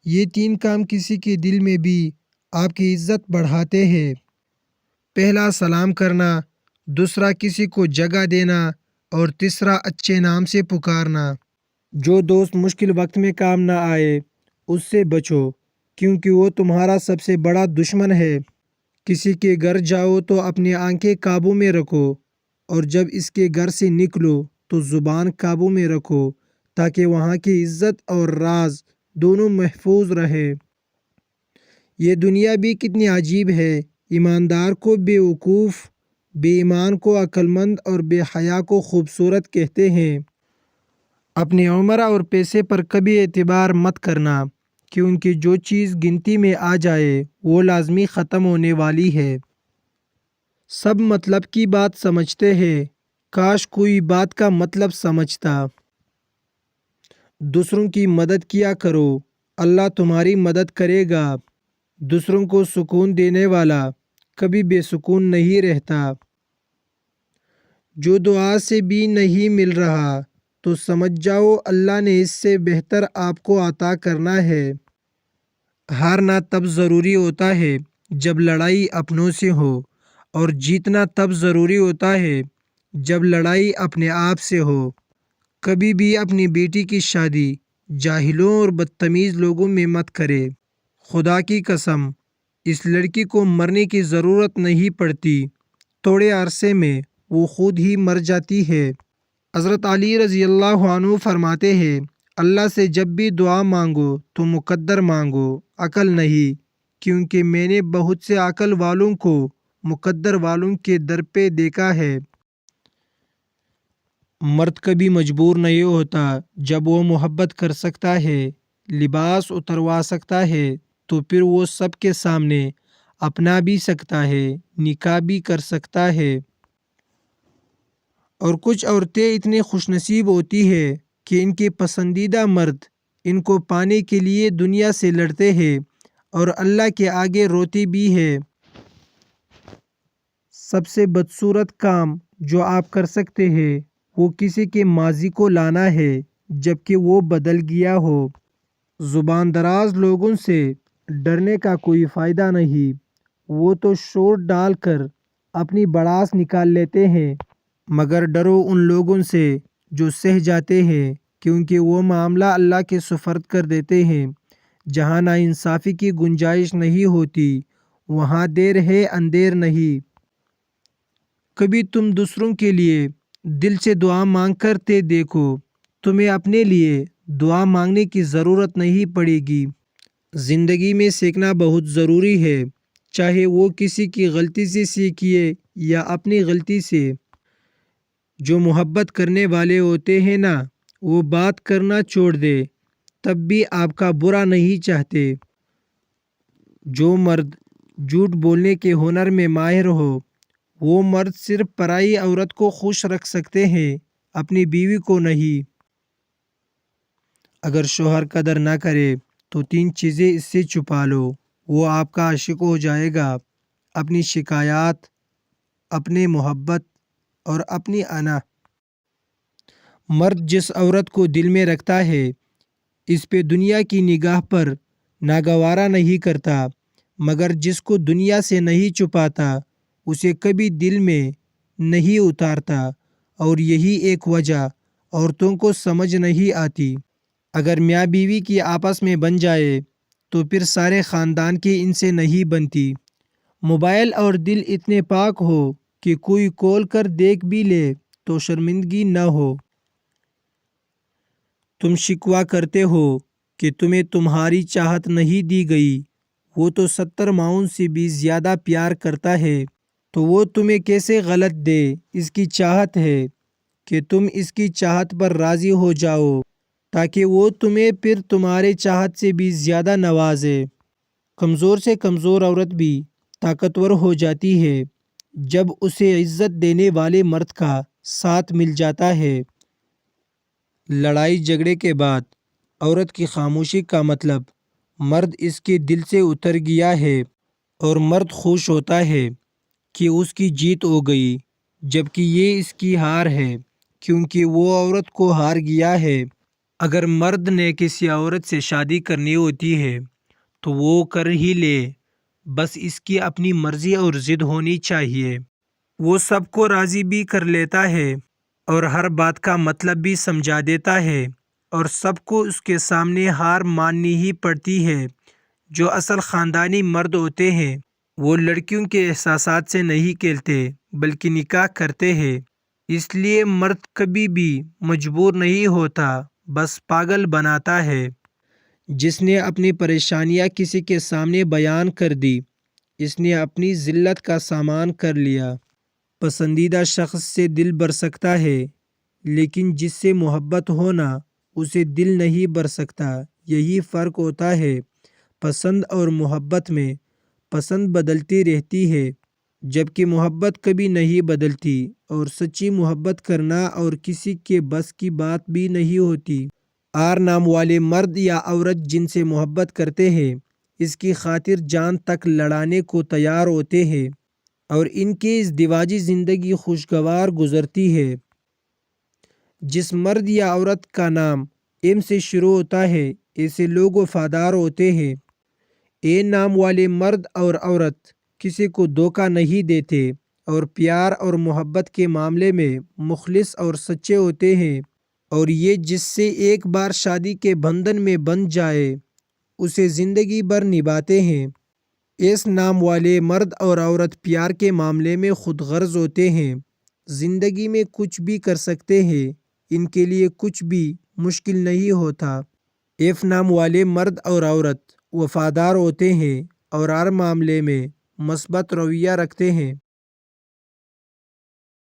یہ 3 کام کسی کے دل میں بھی آپ کی عزت بڑھاتے ہیں۔ پہلا سلام کرنا، دوسرا کسی کو جگہ دینا اور تیسرا اچھے نام سے پکارنا۔ جو دوست مشکل وقت میں کام نہ آئے اس سے بچو، کیونکہ وہ تمہارا سب سے بڑا دشمن ہے۔ کسی کے گھر جاؤ تو اپنی آنکھیں قابو میں رکھو، اور جب اس کے گھر سے نکلو تو زبان قابو میں رکھو، تاکہ وہاں کی عزت اور راز دونوں محفوظ رہے۔ یہ دنیا بھی کتنی عجیب ہے، ایماندار کو بے وقوف، بے ایمان کو عقل مند اور بے حیا کو خوبصورت کہتے ہیں۔ اپنی عمر اور پیسے پر کبھی اعتبار مت کرنا، کیونکہ جو چیز گنتی میں آ جائے وہ لازمی ختم ہونے والی ہے۔ سب مطلب کی بات سمجھتے ہیں، کاش کوئی بات کا مطلب سمجھتا۔ دوسروں کی مدد کیا کرو، اللہ تمہاری مدد کرے گا۔ دوسروں کو سکون دینے والا کبھی بے سکون نہیں رہتا۔ جو دعا سے بھی نہیں مل رہا تو سمجھ جاؤ اللہ نے اس سے بہتر آپ کو عطا کرنا ہے۔ ہارنا تب ضروری ہوتا ہے جب لڑائی اپنوں سے ہو، اور جیتنا تب ضروری ہوتا ہے جب لڑائی اپنے آپ سے ہو۔ کبھی بھی اپنی بیٹی کی شادی جاہلوں اور بدتمیز لوگوں میں مت کرے۔ خدا کی قسم، اس لڑکی کو مرنے کی ضرورت نہیں پڑتی، تھوڑے عرصے میں وہ خود ہی مر جاتی ہے۔ حضرت علی رضی اللہ عنہ فرماتے ہیں، اللہ سے جب بھی دعا مانگو تو مقدر مانگو، عقل نہیں، کیونکہ میں نے بہت سے عقل والوں کو مقدر والوں کے در پہ دیکھا ہے۔ مرد کبھی مجبور نہیں ہوتا، جب وہ محبت کر سکتا ہے، لباس اتروا سکتا ہے، تو پھر وہ سب کے سامنے اپنا بھی سکتا ہے، نکاح بھی کر سکتا ہے۔ اور کچھ عورتیں اتنی خوش نصیب ہوتی ہے کہ ان کے پسندیدہ مرد ان کو پانے کے لیے دنیا سے لڑتے ہیں اور اللہ کے آگے روتی بھی ہے۔ سب سے بدصورت کام جو آپ کر سکتے ہیں وہ کسی کے ماضی کو لانا ہے جبکہ وہ بدل گیا ہو۔ زبان دراز لوگوں سے ڈرنے کا کوئی فائدہ نہیں، وہ تو شور ڈال کر اپنی بڑاس نکال لیتے ہیں، مگر ڈرو ان لوگوں سے جو سہ جاتے ہیں، کیونکہ وہ معاملہ اللہ کے سپرد کر دیتے ہیں۔ جہاں ناانصافی کی گنجائش نہیں ہوتی وہاں دیر ہے اندھیر نہیں۔ کبھی تم دوسروں کے لیے دل سے دعا مانگ کرتے دیکھو، تمہیں اپنے لیے دعا مانگنے کی ضرورت نہیں پڑے گی۔ زندگی میں سیکھنا بہت ضروری ہے، چاہے وہ کسی کی غلطی سے سیکھیے یا اپنی غلطی سے۔ جو محبت کرنے والے ہوتے ہیں نا، وہ بات کرنا چھوڑ دے تب بھی آپ کا برا نہیں چاہتے۔ جو مرد جھوٹ بولنے کے ہنر میں ماہر ہو، وہ مرد صرف پرائی عورت کو خوش رکھ سکتے ہیں، اپنی بیوی کو نہیں۔ اگر شوہر قدر نہ کرے تو 3 چیزیں اس سے چھپا لو، وہ آپ کا عاشق ہو جائے گا: اپنی شکایات، اپنی محبت اور اپنی انا۔ مرد جس عورت کو دل میں رکھتا ہے اس پہ دنیا کی نگاہ پر ناگوارا نہیں کرتا، مگر جس کو دنیا سے نہیں چھپاتا اسے کبھی دل میں نہیں اتارتا، اور یہی ایک وجہ عورتوں کو سمجھ نہیں آتی۔ اگر میاں بیوی کی آپس میں بن جائے تو پھر سارے خاندان کی ان سے نہیں بنتی۔ موبائل اور دل اتنے پاک ہو کہ کوئی کال کر دیکھ بھی لے تو شرمندگی نہ ہو۔ تم شکوہ کرتے ہو کہ تمہیں تمہاری چاہت نہیں دی گئی، وہ تو 70 ماؤں سے بھی زیادہ پیار کرتا ہے، تو وہ تمہیں کیسے غلط دے؟ اس کی چاہت ہے کہ تم اس کی چاہت پر راضی ہو جاؤ تاکہ وہ تمہیں پھر تمہارے چاہت سے بھی زیادہ نوازے۔ کمزور سے کمزور عورت بھی طاقتور ہو جاتی ہے جب اسے عزت دینے والے مرد کا ساتھ مل جاتا ہے۔ لڑائی جھگڑے کے بعد عورت کی خاموشی کا مطلب مرد اس کے دل سے اتر گیا ہے، اور مرد خوش ہوتا ہے کہ اس کی جیت ہو گئی، جبکہ یہ اس کی ہار ہے، کیونکہ وہ عورت کو ہار گیا ہے۔ اگر مرد نے کسی عورت سے شادی کرنی ہوتی ہے تو وہ کر ہی لے، بس اس کی اپنی مرضی اور ضد ہونی چاہیے۔ وہ سب کو راضی بھی کر لیتا ہے اور ہر بات کا مطلب بھی سمجھا دیتا ہے، اور سب کو اس کے سامنے ہار ماننی ہی پڑتی ہے۔ جو اصل خاندانی مرد ہوتے ہیں وہ لڑکیوں کے احساسات سے نہیں کھیلتے بلکہ نکاح کرتے ہیں۔ اس لیے مرد کبھی بھی مجبور نہیں ہوتا، بس پاگل بناتا ہے۔ جس نے اپنی پریشانیاں کسی کے سامنے بیان کر دی، اس نے اپنی ذلت کا سامان کر لیا۔ پسندیدہ شخص سے دل بر سکتا ہے، لیکن جس سے محبت ہونا اسے دل نہیں بر سکتا۔ یہی فرق ہوتا ہے پسند اور محبت میں۔ پسند بدلتی رہتی ہے جبکہ محبت کبھی نہیں بدلتی، اور سچی محبت کرنا اور کسی کے بس کی بات بھی نہیں ہوتی۔ آر نام والے مرد یا عورت جن سے محبت کرتے ہیں اس کی خاطر جان تک لڑانے کو تیار ہوتے ہیں، اور ان کی ازدواجی زندگی خوشگوار گزرتی ہے۔ جس مرد یا عورت کا نام ایم سے شروع ہوتا ہے ایسے لوگ وفادار ہوتے ہیں۔ اے نام والے مرد اور عورت کسی کو دھوکہ نہیں دیتے اور پیار اور محبت کے معاملے میں مخلص اور سچے ہوتے ہیں، اور یہ جس سے ایک بار شادی کے بندھن میں بندھ جائے اسے زندگی بھر نبھاتے ہیں۔ اس نام والے مرد اور عورت پیار کے معاملے میں خود غرض ہوتے ہیں، زندگی میں کچھ بھی کر سکتے ہیں، ان کے لیے کچھ بھی مشکل نہیں ہوتا۔ ایف نام والے مرد اور عورت وفادار ہوتے ہیں اور ہر معاملے میں مثبت رویہ رکھتے ہیں۔